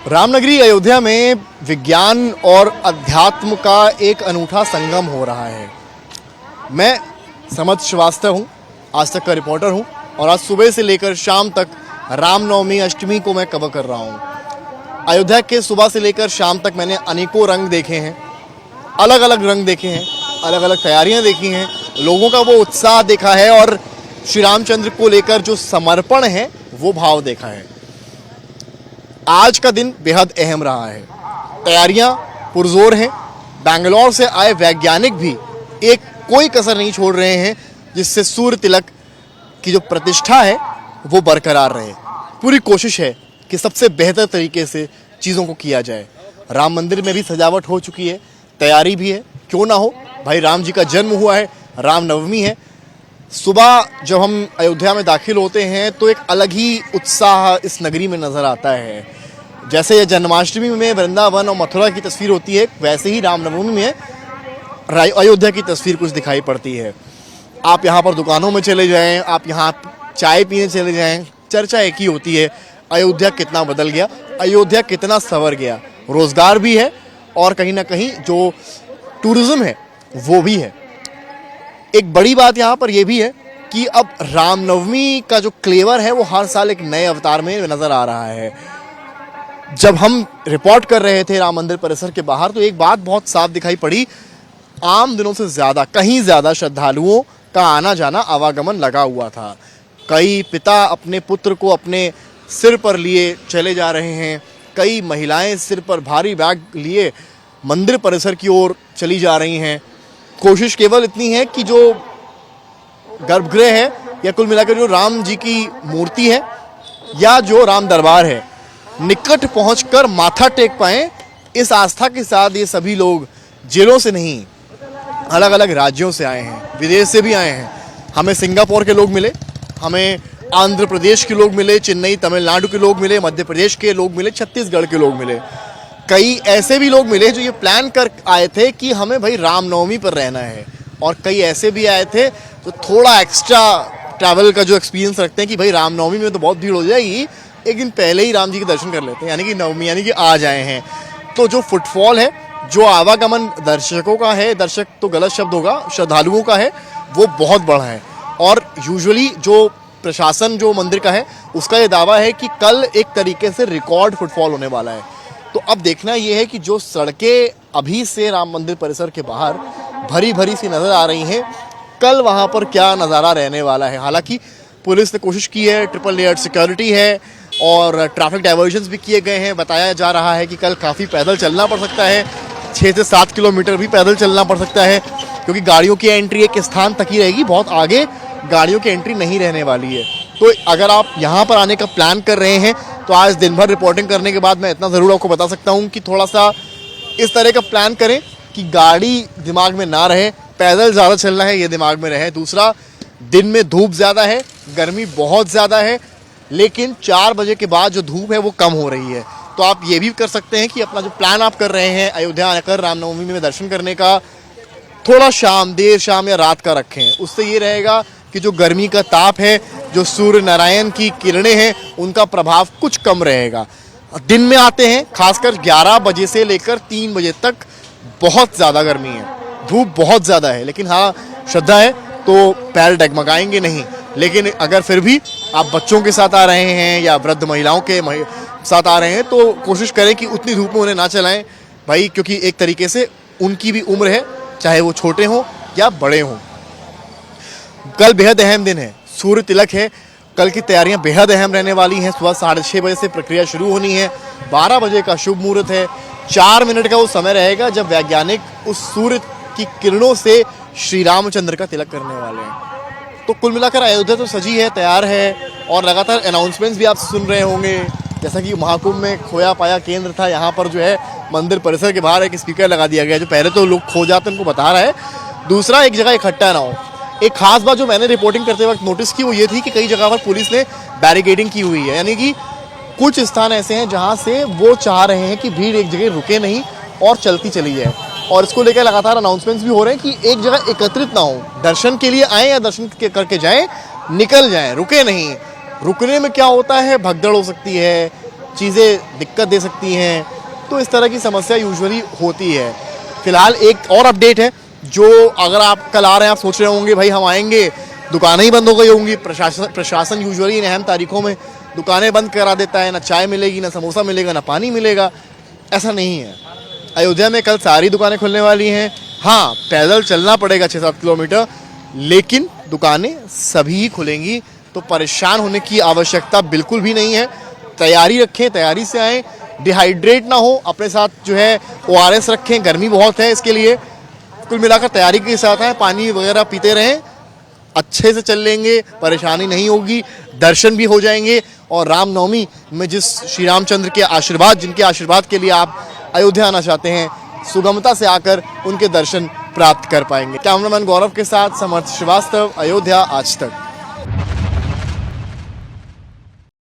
रामनगरी अयोध्या में विज्ञान और अध्यात्म का एक अनूठा संगम हो रहा है। मैं समद श्रीवास्तव हूँ, आज तक का रिपोर्टर हूँ और आज सुबह से लेकर शाम तक रामनवमी अष्टमी को मैं कवर कर रहा हूँ। अयोध्या के सुबह से लेकर शाम तक मैंने अनेकों रंग देखे हैं, अलग अलग रंग देखे हैं, अलग अलग तैयारियाँ देखी हैं, लोगों का वो उत्साह देखा है और श्री रामचंद्र को लेकर जो समर्पण है वो भाव देखा है। आज का दिन बेहद अहम रहा है, तैयारियां पुरजोर हैं। बैंगलोर से आए वैज्ञानिक भी कोई कसर नहीं छोड़ रहे हैं जिससे सूर्य तिलक की जो प्रतिष्ठा है वो बरकरार रहे। पूरी कोशिश है कि सबसे बेहतर तरीके से चीज़ों को किया जाए। राम मंदिर में भी सजावट हो चुकी है, तैयारी भी है, क्यों ना हो, भाई राम जी का जन्म हुआ है, रामनवमी है। सुबह जब हम अयोध्या में दाखिल होते हैं तो एक अलग ही उत्साह इस नगरी में नज़र आता है। जैसे जन्माष्टमी में वृंदावन और मथुरा की तस्वीर होती है, वैसे ही रामनवमी में अयोध्या की तस्वीर कुछ दिखाई पड़ती है। आप यहाँ पर दुकानों में चले जाएं, आप यहाँ चाय पीने चले जाएं, चर्चा एक ही होती है, अयोध्या कितना बदल गया, अयोध्या कितना संवर गया। रोज़गार भी है और कहीं ना कहीं जो टूरिज़्म है वो भी है। एक बड़ी बात यहाँ पर यह भी है कि अब रामनवमी का जो क्लेवर है वो हर साल एक नए अवतार में नज़र आ रहा है। जब हम रिपोर्ट कर रहे थे राम मंदिर परिसर के बाहर तो एक बात बहुत साफ दिखाई पड़ी, आम दिनों से ज़्यादा, कहीं ज़्यादा श्रद्धालुओं का आना जाना, आवागमन लगा हुआ था। कई पिता अपने पुत्र को अपने सिर पर लिए चले जा रहे हैं, कई महिलाएं सिर पर भारी बैग लिए मंदिर परिसर की ओर चली जा रही हैं। कोशिश केवल इतनी है कि जो गर्भगृह है या कुल मिलाकर जो राम जी की मूर्ति है या जो राम दरबार है, निकट पहुंचकर माथा टेक पाएं। इस आस्था के साथ ये सभी लोग जिलों से नहीं, अलग अलग राज्यों से आए हैं, विदेश से भी आए हैं। हमें सिंगापुर के लोग मिले, हमें आंध्र प्रदेश के लोग मिले, चेन्नई तमिलनाडु के लोग मिले, मध्य प्रदेश के लोग मिले, छत्तीसगढ़ के लोग मिले। कई ऐसे भी लोग मिले जो ये प्लान कर आए थे कि हमें भाई रामनवमी पर रहना है, और कई ऐसे भी आए थे जो थोड़ा एक्स्ट्रा ट्रैवल का जो एक्सपीरियंस रखते हैं कि भाई रामनवमी में तो बहुत भीड़ हो जाएगी, एक दिन पहले ही राम जी के दर्शन कर लेते हैं, यानी कि नवमी, यानी कि आज आए हैं। तो जो फुटफॉल है, जो आवागमन दर्शकों का है, दर्शक तो गलत शब्द होगा, श्रद्धालुओं का है, वो बहुत बड़ा है। और यूजुअली जो प्रशासन जो मंदिर का है उसका ये दावा है कि कल एक तरीके से रिकॉर्ड फुटफॉल होने वाला है। तो अब देखना ये है कि जो सड़कें अभी से राम मंदिर परिसर के बाहर भरी भरी सी नज़र आ रही हैं, कल वहाँ पर क्या नज़ारा रहने वाला है। हालांकि पुलिस ने कोशिश की है, ट्रिपल लेयर सिक्योरिटी है और ट्रैफिक डाइवर्जन्स भी किए गए हैं। बताया जा रहा है कि कल काफ़ी पैदल चलना पड़ सकता है, 6 से 7 किलोमीटर भी पैदल चलना पड़ सकता है, क्योंकि गाड़ियों की एंट्री एक स्थान तक ही रहेगी, बहुत आगे गाड़ियों की एंट्री नहीं रहने वाली है। तो अगर आप यहाँ पर आने का प्लान कर रहे हैं तो आज दिन भर रिपोर्टिंग करने के बाद मैं इतना ज़रूर आपको बता सकता हूँ कि थोड़ा सा इस तरह का प्लान करें कि गाड़ी दिमाग में ना रहे, पैदल ज़्यादा चलना है ये दिमाग में रहे। दूसरा, दिन में धूप ज़्यादा है, गर्मी बहुत ज़्यादा है, लेकिन 4 बजे के बाद जो धूप है वो कम हो रही है। तो आप ये भी कर सकते हैं कि अपना जो प्लान आप कर रहे हैं अयोध्या आकर रामनवमी में दर्शन करने का, थोड़ा देर शाम या रात का रखें। उससे ये रहेगा कि जो गर्मी का ताप है, जो सूर्य नारायण की किरणें हैं, उनका प्रभाव कुछ कम रहेगा। दिन में आते हैं, खासकर 11 बजे से लेकर 3 बजे तक बहुत ज़्यादा गर्मी है, धूप बहुत ज़्यादा है, लेकिन हाँ, श्रद्धा है तो पैर डगमगाएंगे नहीं। लेकिन अगर फिर भी आप बच्चों के साथ आ रहे हैं या वृद्ध महिलाओं के साथ आ रहे हैं तो कोशिश करें कि उतनी धूप में उन्हें ना चलाएं भाई, क्योंकि एक तरीके से उनकी भी उम्र है, चाहे वो छोटे हों या बड़े हों। कल बेहद अहम दिन है, सूर्य तिलक है, कल की तैयारियां बेहद अहम रहने वाली हैं। सुबह 6:30 बजे से प्रक्रिया शुरू होनी है, 12 बजे का शुभ मुहूर्त है, 4 मिनट का वो समय रहेगा जब वैज्ञानिक उस सूर्य की किरणों से श्री रामचंद्र का तिलक करने वाले हैं। तो कुल मिलाकर अयोध्या तो सजी है, तैयार है और लगातार अनाउंसमेंट्स भी आप सुन रहे होंगे। जैसा कि महाकुंभ में खोया पाया केंद्र था, यहाँ पर जो है मंदिर परिसर के बाहर एक स्पीकर लगा दिया गया, जो पहले तो लोग खो जाते हैं उनको बता रहा है। दूसरा, एक जगह इकट्ठा ना हो। एक खास बात जो मैंने रिपोर्टिंग करते वक्त नोटिस की वो ये थी कि कई जगह पर पुलिस ने बैरिकेडिंग की हुई है, यानी कि कुछ स्थान ऐसे हैं जहाँ से वो चाह रहे हैं कि भीड़ एक जगह रुके नहीं और चलती चली जाए। और इसको लेकर लगातार अनाउंसमेंट्स भी हो रहे हैं कि एक जगह एकत्रित ना हो, दर्शन के लिए आएँ या दर्शन करके जाएँ, निकल जाएँ, रुके नहीं। रुकने में क्या होता है, भगदड़ हो सकती है, चीज़ें दिक्कत दे सकती हैं, तो इस तरह की समस्या यूजुअली होती है। फिलहाल एक और अपडेट है, जो अगर आप कल आ रहे हैं, आप सोच रहे होंगे भाई हम आएंगे दुकानें ही बंद हो गई होंगी। प्रशासन यूजुअली इन अहम तारीखों में दुकानें बंद करा देता है, ना चाय मिलेगी, ना समोसा मिलेगा, ना पानी मिलेगा। ऐसा नहीं है। अयोध्या में कल सारी दुकानें खुलने वाली हैं। हाँ, पैदल चलना पड़ेगा 6-7 किलोमीटर, लेकिन दुकानें सभी ही खुलेंगी, तो परेशान होने की आवश्यकता बिल्कुल भी नहीं है। तैयारी रखें, तैयारी से आएँ, डिहाइड्रेट ना हो, अपने साथ जो है ORS रखें, गर्मी बहुत है इसके लिए। कुल मिलाकर तैयारी के साथ आएँ, पानी वगैरह पीते रहें, अच्छे से चल लेंगे, परेशानी नहीं होगी, दर्शन भी हो जाएंगे। और रामनवमी में जिस श्री रामचंद्र के आशीर्वाद, जिनके आशीर्वाद के लिए आप अयोध्या आना चाहते हैं, सुगमता से आकर उनके दर्शन प्राप्त कर पाएंगे। कैमरामैन गौरव के साथ समर्थ श्रीवास्तव, अयोध्या आज तक।